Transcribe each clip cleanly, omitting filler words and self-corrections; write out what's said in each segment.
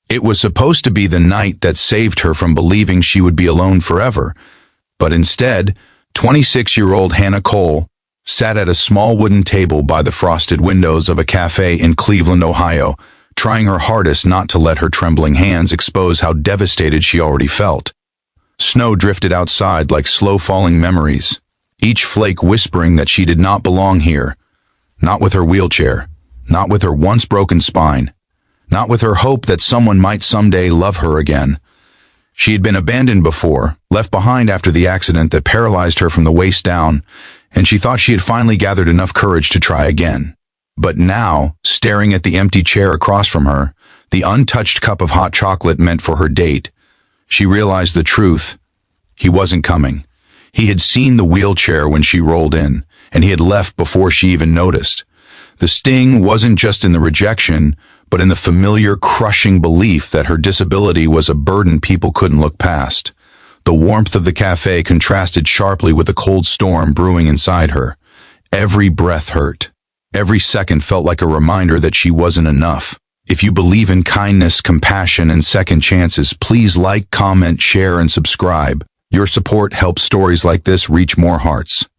It was supposed to be the night that saved her from believing she would be alone forever, but instead, 26-year-old Hannah Cole sat at a small wooden table by the frosted windows of a cafe in Cleveland, Ohio, trying her hardest not to let her trembling hands expose how devastated she already felt. Snow drifted outside like slow-falling memories, each flake whispering that she did not belong here, not with her wheelchair, not with her once broken spine, not with her hope that someone might someday love her again. She had been abandoned before, left behind after the accident that paralyzed her from the waist down, and she thought she had finally gathered enough courage to try again. But now, staring at the empty chair across from her, the untouched cup of hot chocolate meant for her date, she realized the truth. He wasn't coming. He had seen the wheelchair when she rolled in, and he had left before she even noticed. The sting wasn't just in the rejection, but in the familiar, crushing belief that her disability was a burden people couldn't look past. The warmth of the cafe contrasted sharply with the cold storm brewing inside her. Every breath hurt. Every second felt like a reminder that she wasn't enough. If you believe in kindness, compassion, and second chances, please like, comment, share, and subscribe. Your support helps stories like this reach more hearts.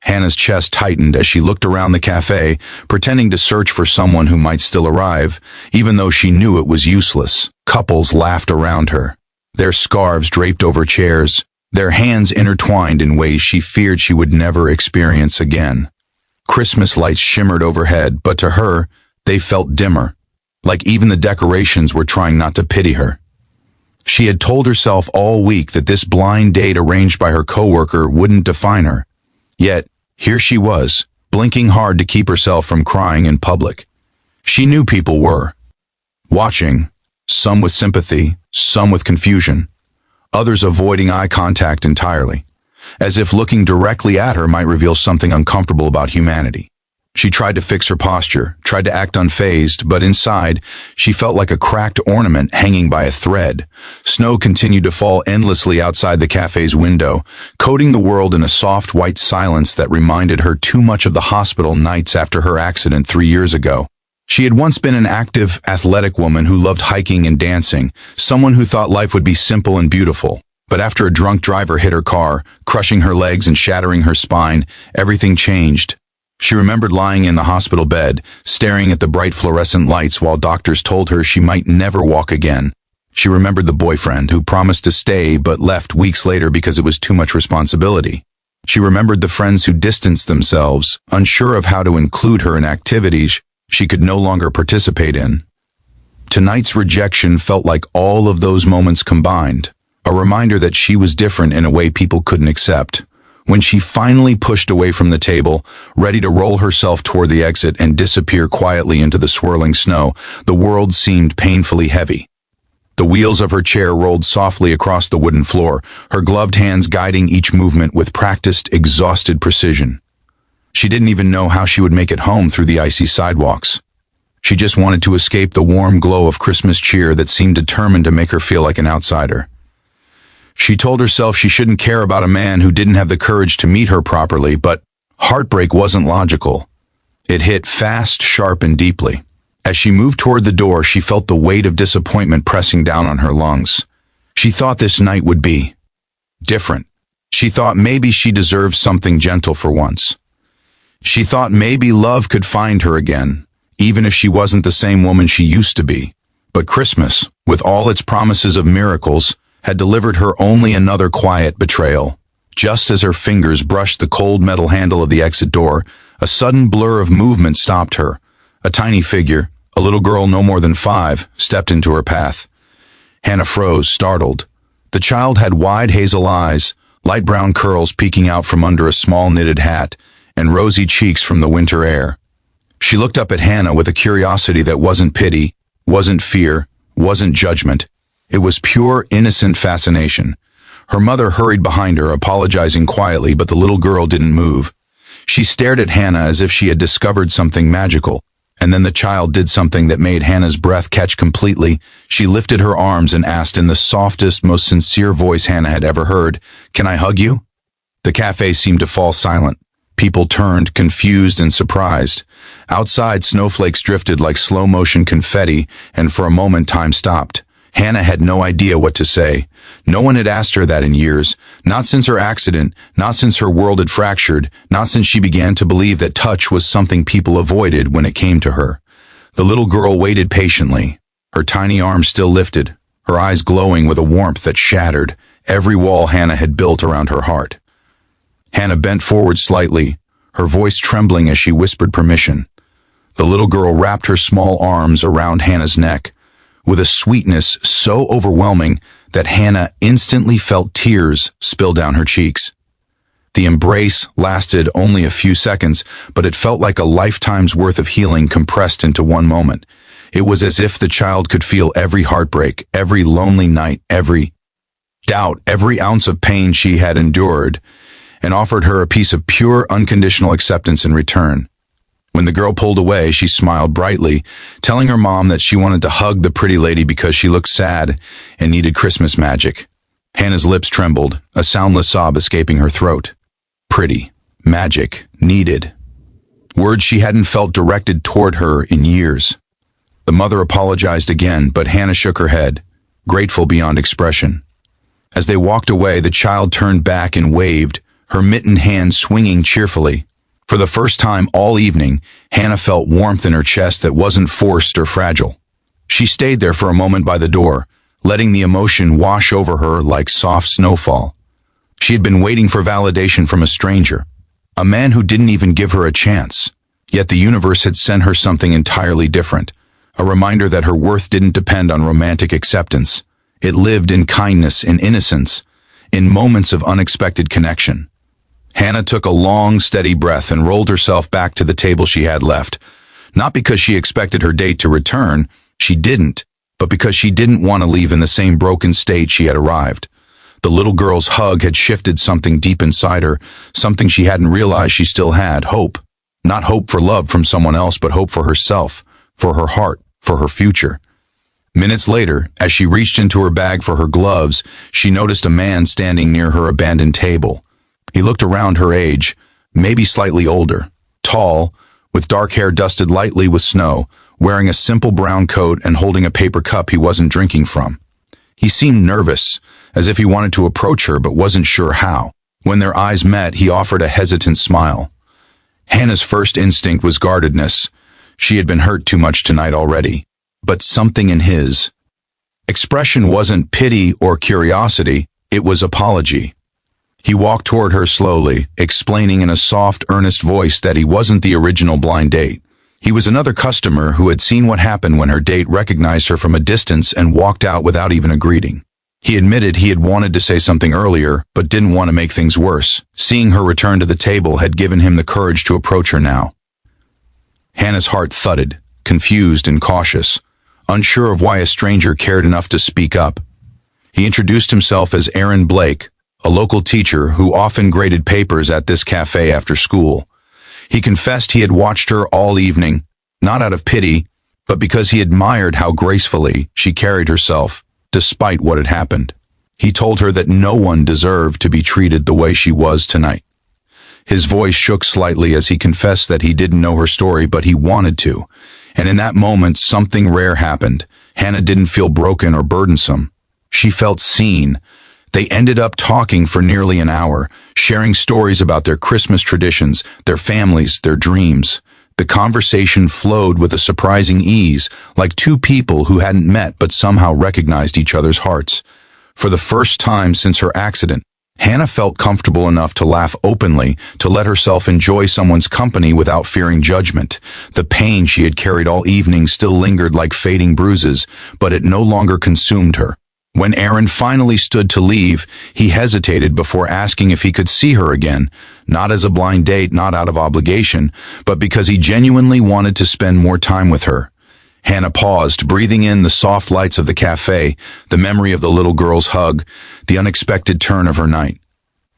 Hannah's chest tightened as she looked around the cafe, pretending to search for someone who might still arrive, even though she knew it was useless. Couples laughed around her, their scarves draped over chairs, their hands intertwined in ways she feared she would never experience again. Christmas lights shimmered overhead, but to her, they felt dimmer, like even the decorations were trying not to pity her. She had told herself all week that this blind date arranged by her coworker wouldn't define her. Yet, here she was, blinking hard to keep herself from crying in public. She knew people were watching, some with sympathy, some with confusion, others avoiding eye contact entirely, as if looking directly at her might reveal something uncomfortable about humanity. She tried to fix her posture, tried to act unfazed, but inside, she felt like a cracked ornament hanging by a thread. Snow continued to fall endlessly outside the cafe's window, coating the world in a soft white silence that reminded her too much of the hospital nights after her accident 3 years ago. She had once been an active, athletic woman who loved hiking and dancing, someone who thought life would be simple and beautiful. But after a drunk driver hit her car, crushing her legs and shattering her spine, everything changed. She remembered lying in the hospital bed, staring at the bright fluorescent lights while doctors told her she might never walk again. She remembered the boyfriend who promised to stay but left weeks later because it was too much responsibility. She remembered the friends who distanced themselves, unsure of how to include her in activities she could no longer participate in. Tonight's rejection felt like all of those moments combined, a reminder that she was different in a way people couldn't accept. When she finally pushed away from the table, ready to roll herself toward the exit and disappear quietly into the swirling snow, the world seemed painfully heavy. The wheels of her chair rolled softly across the wooden floor, her gloved hands guiding each movement with practiced, exhausted precision. She didn't even know how she would make it home through the icy sidewalks. She just wanted to escape the warm glow of Christmas cheer that seemed determined to make her feel like an outsider. She told herself she shouldn't care about a man who didn't have the courage to meet her properly, but heartbreak wasn't logical. It hit fast, sharp, and deeply. As she moved toward the door, she felt the weight of disappointment pressing down on her lungs. She thought this night would be different. She thought maybe she deserved something gentle for once. She thought maybe love could find her again, even if she wasn't the same woman she used to be. But Christmas, with all its promises of miracles, had delivered her only another quiet betrayal. Just as her fingers brushed the cold metal handle of the exit door, a sudden blur of movement stopped her. A tiny figure, a little girl no more than 5, stepped into her path. Hannah froze, startled. The child had wide hazel eyes, light brown curls peeking out from under a small knitted hat, and rosy cheeks from the winter air. She looked up at Hannah with a curiosity that wasn't pity, wasn't fear, wasn't judgment. It was pure, innocent fascination. Her mother hurried behind her, apologizing quietly, but the little girl didn't move. She stared at Hannah as if she had discovered something magical, and then the child did something that made Hannah's breath catch completely. She lifted her arms and asked in the softest, most sincere voice Hannah had ever heard, "Can I hug you?" The cafe seemed to fall silent. People turned, confused and surprised. Outside, snowflakes drifted like slow-motion confetti, and for a moment time stopped. Hannah had no idea what to say. No one had asked her that in years, not since her accident, not since her world had fractured, not since she began to believe that touch was something people avoided when it came to her. The little girl waited patiently, her tiny arms still lifted, her eyes glowing with a warmth that shattered every wall Hannah had built around her heart. Hannah bent forward slightly, her voice trembling as she whispered permission. The little girl wrapped her small arms around Hannah's neck, with a sweetness so overwhelming that Hannah instantly felt tears spill down her cheeks. The embrace lasted only a few seconds, but it felt like a lifetime's worth of healing compressed into one moment. It was as if the child could feel every heartbreak, every lonely night, every doubt, every ounce of pain she had endured, and offered her a piece of pure, unconditional acceptance in return. When the girl pulled away, she smiled brightly, telling her mom that she wanted to hug the pretty lady because she looked sad and needed Christmas magic. Hannah's lips trembled, a soundless sob escaping her throat. Pretty, magic, needed. Words she hadn't felt directed toward her in years. The mother apologized again, but Hannah shook her head, grateful beyond expression. As they walked away, the child turned back and waved, her mittened hand swinging cheerfully. For the first time all evening, Hannah felt warmth in her chest that wasn't forced or fragile. She stayed there for a moment by the door, letting the emotion wash over her like soft snowfall. She had been waiting for validation from a stranger, a man who didn't even give her a chance. Yet the universe had sent her something entirely different, a reminder that her worth didn't depend on romantic acceptance. It lived in kindness and innocence, in moments of unexpected connection. Hannah took a long, steady breath and rolled herself back to the table she had left. Not because she expected her date to return, she didn't, but because she didn't want to leave in the same broken state she had arrived. The little girl's hug had shifted something deep inside her, something she hadn't realized she still had, hope. Not hope for love from someone else, but hope for herself, for her heart, for her future. Minutes later, as she reached into her bag for her gloves, she noticed a man standing near her abandoned table. He looked around her age, maybe slightly older, tall, with dark hair dusted lightly with snow, wearing a simple brown coat and holding a paper cup he wasn't drinking from. He seemed nervous, as if he wanted to approach her but wasn't sure how. When their eyes met, he offered a hesitant smile. Hannah's first instinct was guardedness. She had been hurt too much tonight already. But something in his expression wasn't pity or curiosity, it was apology. He walked toward her slowly, explaining in a soft, earnest voice that he wasn't the original blind date. He was another customer who had seen what happened when her date recognized her from a distance and walked out without even a greeting. He admitted he had wanted to say something earlier, but didn't want to make things worse. Seeing her return to the table had given him the courage to approach her now. Hannah's heart thudded, confused and cautious, unsure of why a stranger cared enough to speak up. He introduced himself as Aaron Blake, a local teacher who often graded papers at this cafe after school. He confessed he had watched her all evening, not out of pity, but because he admired how gracefully she carried herself, despite what had happened. He told her that no one deserved to be treated the way she was tonight. His voice shook slightly as he confessed that he didn't know her story, but he wanted to. And in that moment, something rare happened. Hannah didn't feel broken or burdensome. She felt seen. They ended up talking for nearly an hour, sharing stories about their Christmas traditions, their families, their dreams. The conversation flowed with a surprising ease, like two people who hadn't met but somehow recognized each other's hearts. For the first time since her accident, Hannah felt comfortable enough to laugh openly, to let herself enjoy someone's company without fearing judgment. The pain she had carried all evening still lingered like fading bruises, but it no longer consumed her. When Aaron finally stood to leave, he hesitated before asking if he could see her again, not as a blind date, not out of obligation, but because he genuinely wanted to spend more time with her. Hannah paused, breathing in the soft lights of the cafe, the memory of the little girl's hug, the unexpected turn of her night.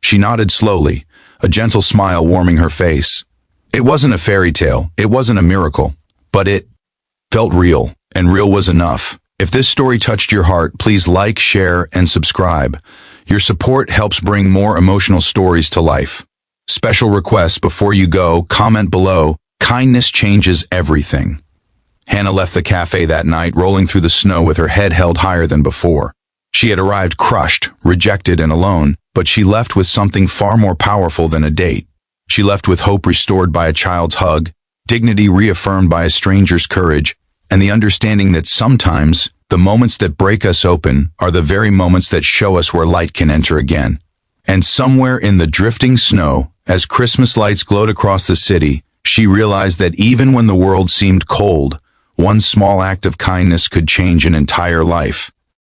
She nodded slowly, a gentle smile warming her face. It wasn't a fairy tale, it wasn't a miracle, but it felt real, and real was enough. If this story touched your heart, please like, share, and subscribe. Your support helps bring more emotional stories to life. Special request before you go, comment below. Kindness changes everything. Hannah left the cafe that night, rolling through the snow with her head held higher than before. She had arrived crushed, rejected, and alone, but she left with something far more powerful than a date. She left with hope restored by a child's hug, dignity reaffirmed by a stranger's courage, and the understanding that sometimes the moments that break us open are the very moments that show us where light can enter again. And somewhere in the drifting snow, as Christmas lights glowed across the city, she realized that even when the world seemed cold, one small act of kindness could change an entire life.